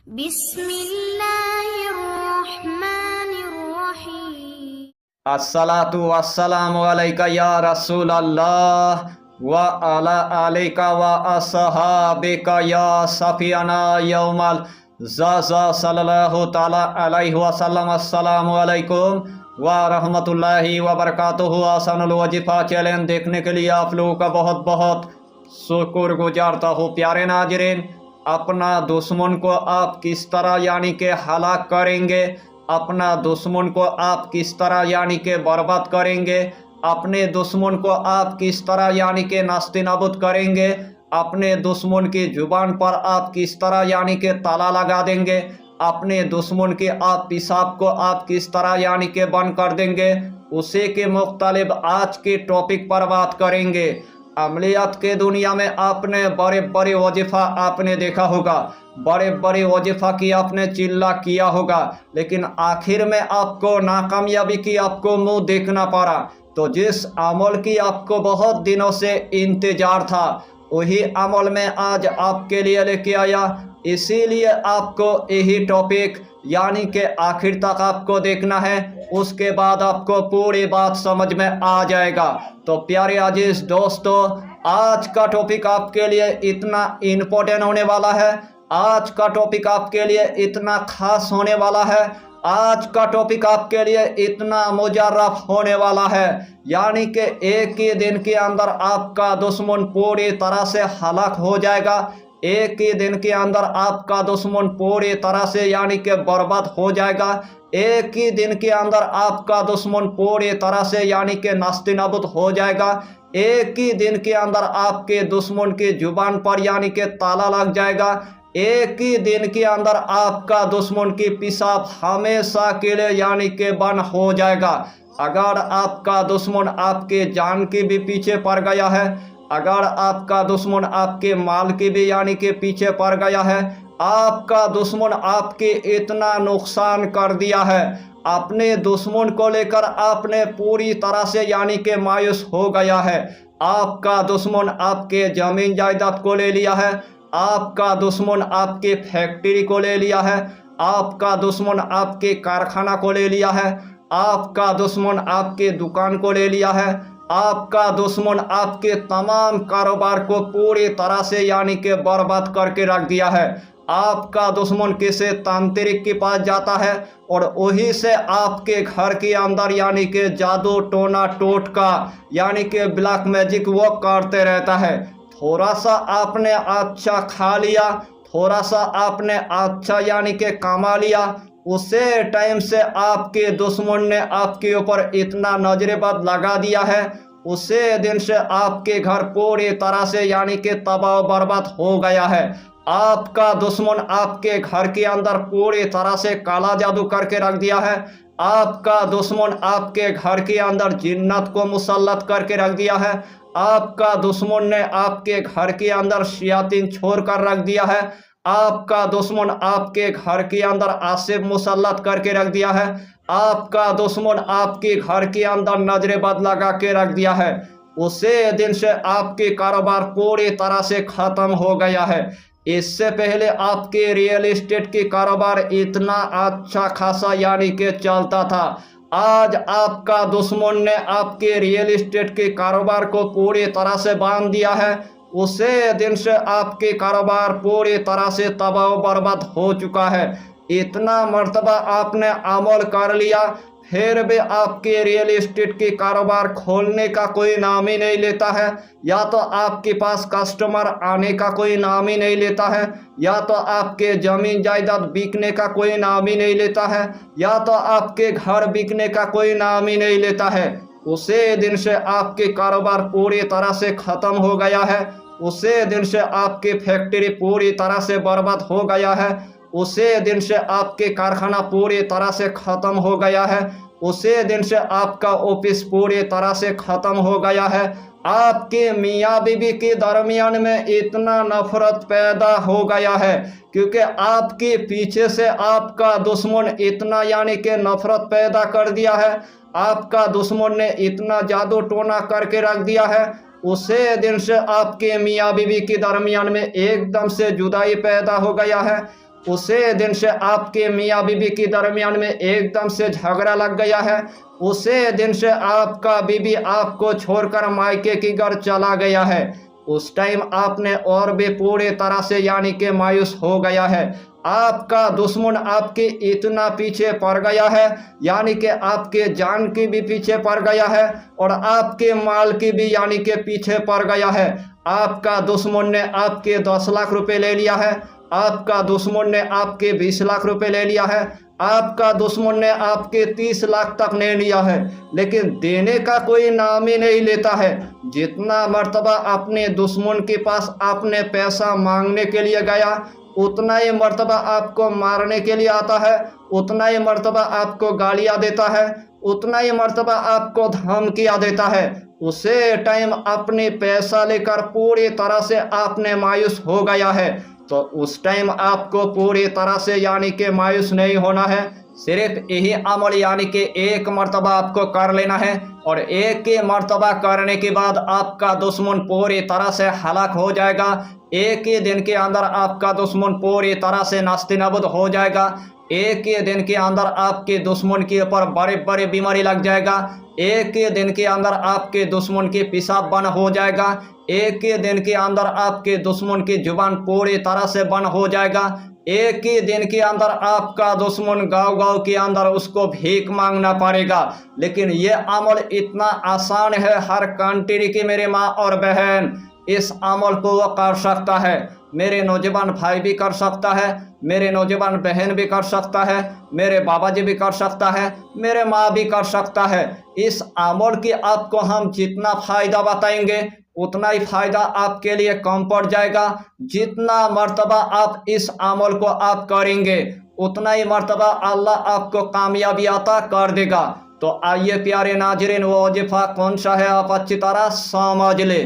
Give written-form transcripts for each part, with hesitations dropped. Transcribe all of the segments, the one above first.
बिस्मिल्लाहिर्रहमानिर्रहीम। अस्सलातु वस्सलामु अलैका या रसूल अल्लाह व अला आलिका व अस्हाबिका या सफियाना यौमल ज़ा सल्लल्लाहु ताला अलैहि वसल्लम। अस्सलामु अलैकुम व रहमतुल्लाहि व बरकातुहू। आसानुल वजीफा चैलेंज देखने के लिए आप लोगों का बहुत बहुत शुक्र गुजारता हूँ। प्यारे नाज़रीन, अपना दुश्मन को आप किस तरह यानी कि हलाक करेंगे, अपना दुश्मन को आप किस तरह यानी कि बर्बाद करेंगे, अपने दुश्मन को आप किस तरह यानी कि नास्ते नाबूद करेंगे, अपने दुश्मन की जुबान पर आप किस तरह यानी कि ताला लगा देंगे, अपने दुश्मन के आप पेशाब को आप किस तरह यानी कि बंद कर देंगे, उसी के मुख्तलिफ आज के टॉपिक पर बात करेंगे। अमलियात के दुनिया में आपने बड़े बड़े वजीफ़ा आपने देखा होगा, बड़े बड़े वजीफ़ा की आपने चिल्ला किया होगा, लेकिन आखिर में आपको नाकामयाबी की आपको मुंह देखना पड़ा। तो जिस अमल की आपको बहुत दिनों से इंतजार था, वही अमल में आज आपके लिए लेके आया। इसीलिए आपको यही टॉपिक यानी कि आखिर तक आपको देखना है, उसके बाद आपको पूरी बात समझ में आ जाएगा। तो प्यारे अजीज दोस्तों, आज का टॉपिक आपके लिए इतना इम्पोर्टेंट होने वाला है, आज का टॉपिक आपके लिए इतना खास होने वाला है, आज का टॉपिक आपके लिए इतना मुजर्रफ होने वाला है, यानी कि एक ही दिन के अंदर आपका दुश्मन पूरी तरह से हलाक हो जाएगा। एक ही दिन के अंदर आपका दुश्मन पूरी तरह से यानी कि बर्बाद हो जाएगा। एक ही दिन के अंदर आपका दुश्मन पूरी तरह से यानी कि नास्ते नाबूद हो जाएगा। एक ही दिन के अंदर आपके दुश्मन की जुबान पर यानी कि ताला लग जाएगा। एक ही दिन के अंदर आपका दुश्मन की पेशाब हमेशा के लिए यानी कि बंद हो जाएगा। अगर आपका दुश्मन आपके जान के भी पीछे पड़ गया है, अगर आपका दुश्मन आपके माल के भी यानी कि पीछे पड़ गया है, आपका दुश्मन आपके इतना नुकसान कर दिया है, अपने दुश्मन को लेकर आपने पूरी तरह से यानी कि मायूस हो गया है। आपका दुश्मन आपके जमीन जायदाद को ले लिया है, आपका दुश्मन आपके फैक्ट्री को ले लिया है, आपका दुश्मन आपके कारखाना को ले लिया है, आपका दुश्मन आपके दुकान को ले लिया है, आपका दुश्मन आपके तमाम कारोबार को पूरी तरह से यानी कि बर्बाद करके रख दिया है। आपका दुश्मन किसी तांत्रिक के पास जाता है और वही से आपके घर के अंदर यानी कि जादू टोना टोटका यानी कि ब्लैक मैजिक वो करते रहता है। थोड़ा सा आपने अच्छा खा लिया, थोड़ा सा आपने अच्छा यानी कि कमा लिया, उसे टाइम से आपके दुश्मन ने आपके ऊपर इतना नजरेबद लगा दिया है, उसे दिन से आपके घर पूरी तरह से यानी कि तबाह बर्बाद हो गया है। आपका दुश्मन आपके घर के अंदर पूरी तरह से काला जादू करके रख दिया है। आपका दुश्मन आपके घर के अंदर जिन्नत को मुसल्लत करके रख दिया है। आपका दुश्मन ने आपके घर के अंदर शयातीन छोड़ कर रख दिया है। आपका दुश्मन आपके घर के अंदर आसिफ मुसल्लत करके रख दिया है। आपका दुश्मन आपके घर के अंदर नजरेबद लगा के रख दिया है। उसे दिन से आपके कारोबार पूरी तरह से ख़त्म हो गया है। इससे पहले आपके रियल एस्टेट के कारोबार इतना अच्छा खासा यानी कि चलता था। आज आपका दुश्मन ने आपके रियल एस्टेट के कारोबार को पूरी तरह से बांध दिया है। उसे दिन से आपके कारोबार पूरी तरह से तबाह बर्बाद हो चुका है। इतना मर्तबा आपने अमल कर लिया, फिर भी आपके रियल एस्टेट के कारोबार खोलने का कोई नाम ही नहीं लेता है, या तो आपके पास कस्टमर आने का कोई नाम ही नहीं लेता है, या तो आपके ज़मीन जायदाद बिकने का कोई नाम ही नहीं लेता है, या तो आपके घर बिकने का कोई नाम ही नहीं लेता है। उसे दिन से आपके कारोबार पूरी तरह से ख़त्म हो गया है। उसे दिन से आपकी फैक्ट्री पूरी तरह से बर्बाद हो गया है। उसे दिन से आपके कारखाना पूरी तरह से ख़त्म हो गया है। उसे दिन से आपका ऑफिस पूरी तरह से ख़त्म हो गया है। आपके मियाँ बीवी के दरमियान में इतना नफरत पैदा हो गया है क्योंकि आपके पीछे से आपका दुश्मन इतना यानी कि नफरत पैदा कर दिया है। आपका दुश्मन ने इतना जादू टोना करके रख दिया है, उसे दिन से आपके मियाँ बीवी के दरमियान में एकदम से जुदाई पैदा हो गया है। उसे दिन से आपके मियाँ बीबी के दरमियान में एकदम से झगड़ा लग गया है, उसे दिन से आपका बीबी आपको छोड़कर मायके की घर चला गया है, उस टाइम आपने और भी पूरी तरह से यानी कि मायूस हो गया है। आपका दुश्मन आपके इतना पीछे पड़ गया है, यानी कि आपके जान की भी पीछे पड़ गया है और आपके माल की भी यानी कि पीछे पड़ गया है। आपका दुश्मन ने आपके 10 लाख रुपए ले लिया है, आपका दुश्मन ने आपके 20 लाख रुपए ले लिया है, आपका दुश्मन ने आपके 30 लाख तक ले लिया है, लेकिन देने का कोई नाम ही नहीं लेता है। जितना मर्तबा अपने दुश्मन के पास आपने पैसा मांगने के लिए गया, उतना ही मर्तबा आपको मारने के लिए आता है, उतना ही मर्तबा आपको गालियाँ देता है, उतना ही मर्तबा आपको धमकियाँ देता है। उसे टाइम अपने पैसा लेकर पूरी तरह से आपने मायूस हो गया है, तो उस टाइम आपको पूरी तरह से यानी कि मायूस नहीं होना है। सिर्फ यही अमल यानी कि एक मर्तबा आपको कर लेना है और एक ही मर्तबा करने के बाद आपका दुश्मन पूरी तरह से हलाक हो जाएगा। एक ही दिन के अंदर आपका दुश्मन पूरी तरह से नास्तिनाबूद हो जाएगा। एक ही दिन के अंदर आपके दुश्मन के ऊपर बड़े बड़े बीमारी लग जाएगा। एक ही दिन के अंदर आपके दुश्मन की पेशाब बंद हो जाएगा। एक ही दिन के अंदर आपके दुश्मन की जुबान पूरी तरह से बंद हो जाएगा। एक ही दिन के अंदर आपका दुश्मन गांव-गांव के अंदर उसको भीख मांगना पड़ेगा। लेकिन ये अमल इतना आसान है हर कंट्री की मेरे माँ और बहन, इस अमल को वो कर सकता है। मेरे नौजवान भाई भी कर सकता है, मेरे नौजवान बहन भी कर सकता है, मेरे बाबा जी भी कर सकता है, मेरे माँ भी कर सकता है। इस अमल की आपको हम जितना फ़ायदा बताएंगे उतना ही फ़ायदा आपके लिए कम पड़ जाएगा। जितना मर्तबा आप इस अमल को आप करेंगे उतना ही मर्तबा अल्लाह आपको कामयाबी अता कर देगा। तो आइए प्यारे नाज़रीन, वो वजीफ़ा कौन सा है आप अच्छी तरह समझ ले।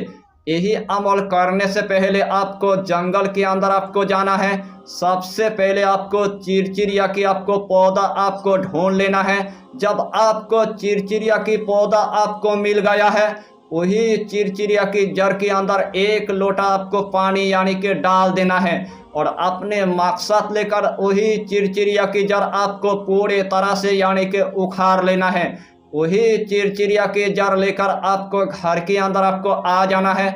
यही अमल करने से पहले आपको जंगल के अंदर आपको जाना है। सबसे पहले आपको चिरचिरिया की आपको पौधा आपको ढूंढ लेना है। जब आपको चिरचिरिया की पौधा आपको मिल गया है, वही चिरचिरिया की जड़ के अंदर 1 लोटा आपको पानी यानी कि डाल देना है और अपने मकसद लेकर वही चिरचिरिया की जड़ आपको पूरे तरह से यानी कि उखाड़ लेना है। वही चिरचिरिया की जड़ लेकर आपको घर के अंदर आपको आ जाना है।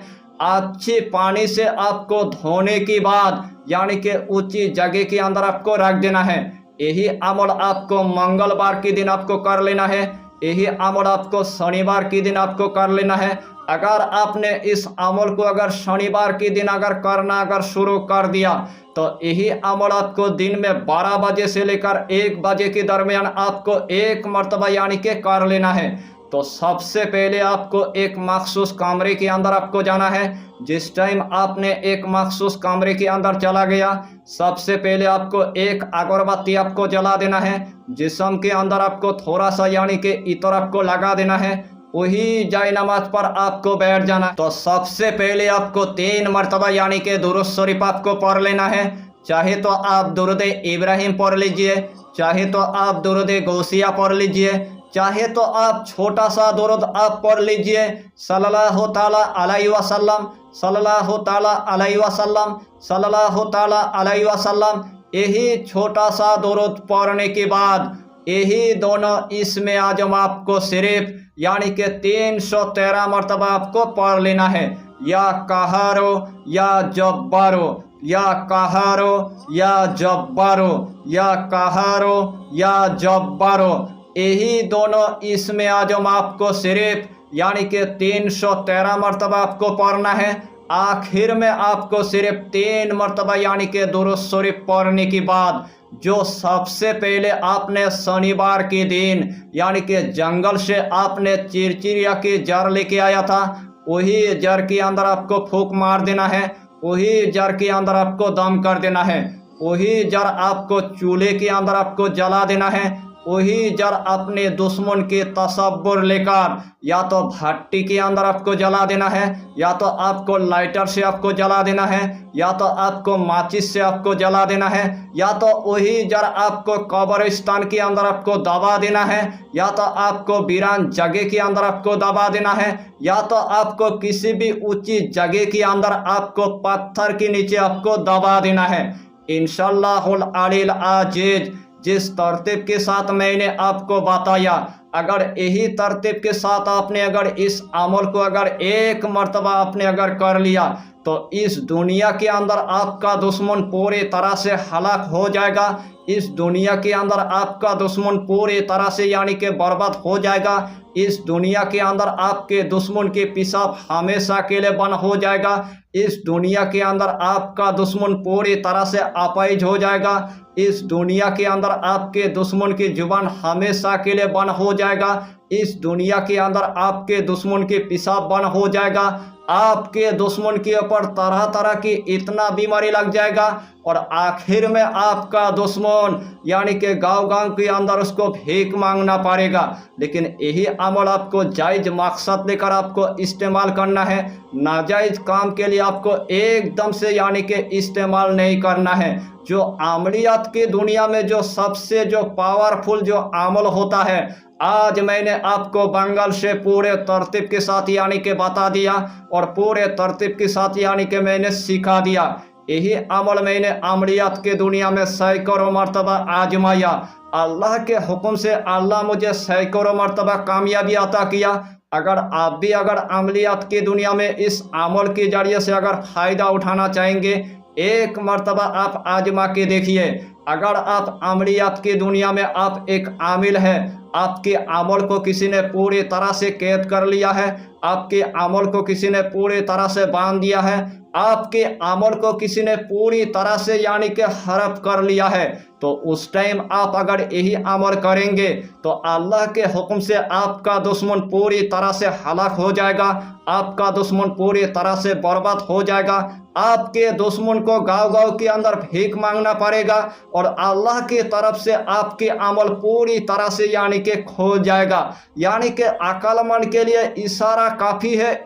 अच्छे पानी से आपको धोने के बाद यानी कि ऊंची जगह के अंदर आपको रख देना है। यही अमल आपको मंगलवार के दिन आपको कर लेना है। यही अमल आपको शनिवार के दिन आपको कर लेना है। अगर आपने इस अमल को अगर शनिवार के दिन अगर करना अगर शुरू कर दिया तो यही अमल आपको दिन में 12 बजे से लेकर 1 बजे के दरमियान आपको एक मर्तबा यानी कि कर लेना है। तो सबसे पहले आपको एक मखसूस कमरे के अंदर आपको जाना है। जिस टाइम आपने एक मखसूस कमरे के अंदर चला गया, सबसे पहले आपको एक अगरबत्ती आपको जला देना है। जिस्म के अंदर आपको थोड़ा सा यानी कि इतर आपको लगा देना है। वही जाय नमाज पर आपको बैठ जाना। तो सबसे पहले आपको 3 मरतबा यानी कि दुरूद शरीफ आपको पढ़ लेना है। चाहे तो आप दुरूद इब्राहिम पढ़ लीजिए, चाहे तो आप दुरूद गौसिया पढ़ लीजिए, चाहे तो आप छोटा सा दुरूद आप पढ़ लीजिए, सल्लल्लाहु ताला अलैहि वसल्लम, सल्लल्लाहु ताला अलैहि वसल्लम, सल्लल्लाहु ताला अलैहि वसल्लम। यही छोटा सा दुरूद पढ़ने के बाद यही दोनों इसमें आजम आपको सिर्फ यानी कि 313 मरतबा आपको पढ़ लेना है। या कहारो या जब्बारो, या कहारो या जब्बारो, या कहारो या जब्बारो। यही दोनों इसमें आजम आपको सिर्फ यानी कि 313 मरतबा आपको पढ़ना है। आखिर में आपको सिर्फ 3 मरतबा यानी कि दुरूद शरीफ पढ़ने के बाद जो सबसे पहले आपने शनिवार के दिन यानी कि जंगल से आपने चिरचिरिया की जड़ लेके आया था, वही जड़ के अंदर आपको फूंक मार देना है। वही जड़ के अंदर आपको दम कर देना है। वही जड़ आपको चूल्हे के अंदर आपको जला देना है। वही जड़ अपने दुश्मन के तसव्वुर लेकर या तो भट्टी के अंदर आपको जला देना है, या तो आपको लाइटर से आपको जला देना है, या तो आपको माचिस से आपको जला देना है, या तो वही जड़ आपको कब्रिस्तान के अंदर आपको दबा देना है, या तो आपको वीरान जगह के अंदर आपको दबा देना है, या तो आपको किसी भी ऊंची जगह के अंदर आपको पत्थर के नीचे आपको दबा देना है। इंशाअल्लाहुल अलील अजीज। जिस तरतीब के साथ मैंने आपको बताया, अगर यही तरतीब के साथ आपने अगर इस अमल को अगर एक मर्तबा आपने अगर कर लिया तो इस दुनिया के अंदर आपका दुश्मन पूरी तरह से हलाक हो जाएगा। इस दुनिया के अंदर आपका दुश्मन पूरी तरह से यानी कि बर्बाद हो जाएगा। इस दुनिया के अंदर आपके दुश्मन के पेशाब हमेशा के लिए बंद हो जाएगा। इस दुनिया के अंदर आपका दुश्मन पूरी तरह से अपाहिज हो जाएगा। इस दुनिया के अंदर आपके दुश्मन की जुबान हमेशा के लिए बंद हो जाएगा। इस दुनिया के अंदर आपके दुश्मन के पेशाब बंद हो जाएगा। आपके दुश्मन के ऊपर तरह तरह की इतना बीमारी लग जाएगा और आखिर में आपका दुश्मन यानी कि गांव गांव के अंदर उसको भीख मांगना पड़ेगा। लेकिन यही अमल आपको जायज़ मकसद लेकर आपको इस्तेमाल करना है। नाजायज़ काम के लिए आपको एकदम से यानी कि इस्तेमाल नहीं करना है। जो अमलियात की दुनिया में जो सबसे जो पावरफुल जो अमल होता है, आज मैंने आपको बंगाल से पूरे तरतीब के साथ यानी कि बता दिया और पूरे तरतीब के साथ यानी कि मैंने सिखा दिया। यही अमल मैंने अमलियात के दुनिया में सैकड़ों मरतबा आजमाया। अल्लाह के हुक्म से अल्लाह मुझे सैकड़ों मरतबा कामयाबी अता किया। अगर आप भी अगर अमलियात की दुनिया में इस अमल के जरिए से अगर फ़ायदा उठाना चाहेंगे, एक मरतबा आप आजमा के देखिए। अगर आप अमलियात की दुनिया में आप एक आमिल है, आपके अमल को किसी ने पूरी तरह से कैद कर लिया है, आपके अमल को किसी ने पूरी तरह से बांध दिया है, आपके अमल को किसी ने पूरी तरह से यानी कि हड़प कर लिया है, तो उस टाइम आप अगर यही अमल करेंगे तो अल्लाह के हुक्म से आपका दुश्मन पूरी तरह से हलाक हो जाएगा। आपका दुश्मन पूरी तरह से बर्बाद हो जाएगा। आपके दुश्मन को गांव गांव के अंदर भीख मांगना पड़ेगा और अल्लाह की तरफ से आपके अमल पूरी तरह से यानी कि खो जाएगा। यानी कि अक्लमंद के लिए इशारा काफ़ी है।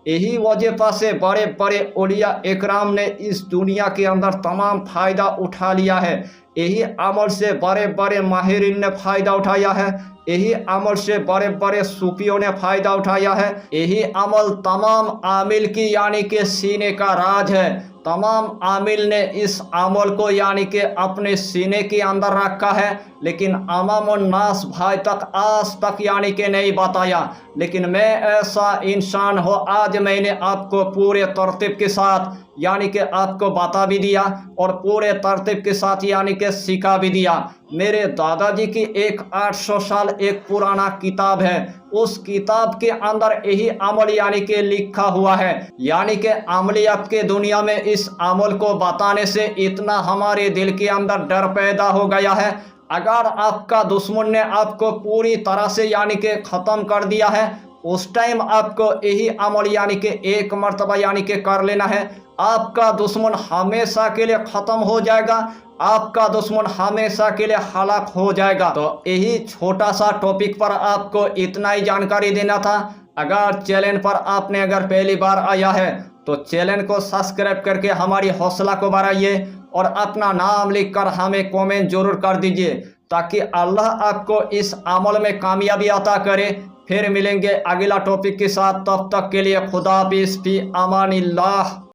यही वजीफा से बड़े बड़े औलिया इकराम ने इस दुनिया के अंदर तमाम फ़ायदा उठा लिया है। यही अमल से बड़े बड़े माहिरीन ने फ़ायदा उठाया है। यही अमल से बड़े बड़े सूफियों ने फ़ायदा उठाया है। यही अमल तमाम आमिल की यानी कि सीने का राज है। तमाम आमिल ने इस अमल को यानी कि अपने सीने के अंदर रखा है, लेकिन अमामुन नास भाई तक आज तक यानी कि नहीं बताया। लेकिन मैं ऐसा इंसान हो, आज मैंने आपको पूरे तरतीब के साथ यानी कि आपको बता भी दिया और पूरे तरतीब के साथ यानी कि सिखा भी दिया। मेरे दादाजी की एक 800 साल एक पुराना किताब है, उस किताब के अंदर यही अमल यानी कि लिखा हुआ है। यानी कि अमलियात के दुनिया में इस अमल को बताने से इतना हमारे दिल के अंदर डर पैदा हो गया है। अगर आपका दुश्मन ने आपको पूरी तरह से यानी कि ख़त्म कर दिया है, उस टाइम आपको यही अमल यानी कि एक मर्तबा यानी कि कर लेना है। आपका दुश्मन हमेशा के लिए ख़त्म हो जाएगा। आपका दुश्मन हमेशा के लिए हलाक हो जाएगा। तो यही छोटा सा टॉपिक पर आपको इतना ही जानकारी देना था। अगर चैनल पर आपने अगर पहली बार आया है तो चैनल को सब्सक्राइब करके हमारी हौसला को बढ़ाइए और अपना नाम लिखकर हमें कमेंट जरूर कर दीजिए, ताकि अल्लाह आपको इस अमल में कामयाबी अता करे। फिर मिलेंगे अगला टॉपिक के साथ, तब तक के लिए खुदा हाफिज़, फी अमानिल्लाह।